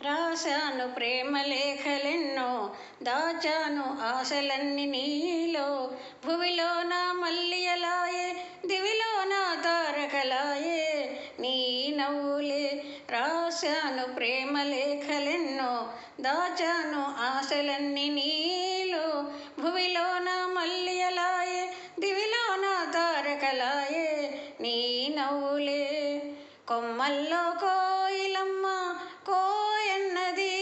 రాశాను ప్రేమ లేఖలెన్నో, దాచాను ఆశలన్నీ నీలో. భువిలో నా మల్లియలాయే, దివిలో నా తారకలాయే, నీ నవ్వులే. రాశాను ప్రేమ లేఖలెన్నో, దాచాను ఆశలన్నీ నీలో. భువిలో నా మల్లియలాయే, దివిలో నా తారకలాయే, నీ నవ్వులే. కొమ్మల్లో కోయిలమ్మ కోయన్నది,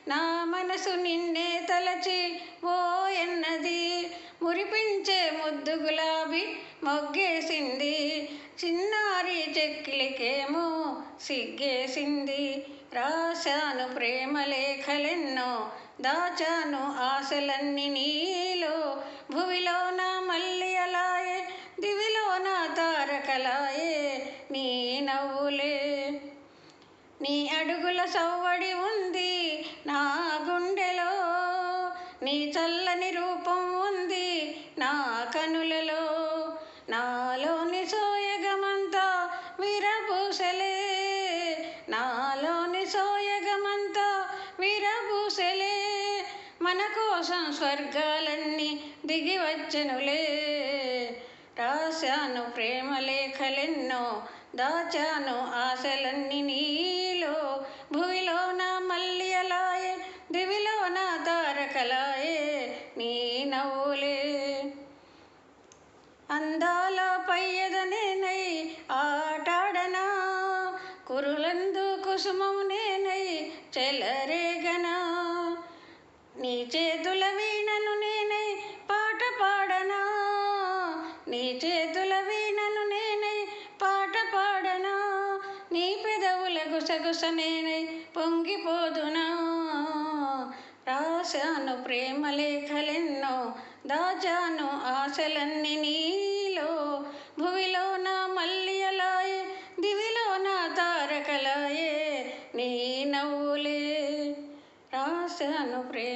నా మనసు నిన్నే తలచి ఓ ఎన్నది. మురిపించే ముద్దు గులాబీ మొగ్గేసింది, చిన్నారి చెక్కిలికేమో సిగ్గేసింది. రాశాను ప్రేమ లేఖలెన్నో, దాచాను ఆశలన్నీ నీలో. భువిలో నా మల్లియలాయే, దివిలో నా తారకలాయే, నీ నవ్వులే. నీ అడుగుల సవ్వడి ఉంది నా గుండెలో, నీ చల్లని రూపం ఉంది నా కనులలో. నాలోని సోయగమంతా విరబూసలే, నాలోని సోయగమంతా విరబూసలే. మన కోసం స్వర్గాలన్నీ దిగి వచ్చెనులే. రాశాను ప్రేమ లేఖలెన్నో, దాచాను ఆశలన్నీ నీలో. భువిలో నా మల్లియలాయే, దివిలో నా తారకలాయే, నీ నవ్వులే. అందాల పయ్యద నేనై ఆటాడనా, కురులందు కుసుమం నేనై చెలరేగనా. నీ చేతుల వీణను నేనై పాట పాడనా, నీ చేతుల వీణను నేనై పాట పాడనా. నీ పెదవుల గుసగుస నేనై పొంగిపోదునా. రాశాను ప్రేమ లేఖలెన్నో, దాచాను ఆశలన్నీ నీలో. భువిలో నా మల్లియలాయే, దివిలో నా తారకలాయే, నీ నవ్వులే. రాశాను ప్రేమ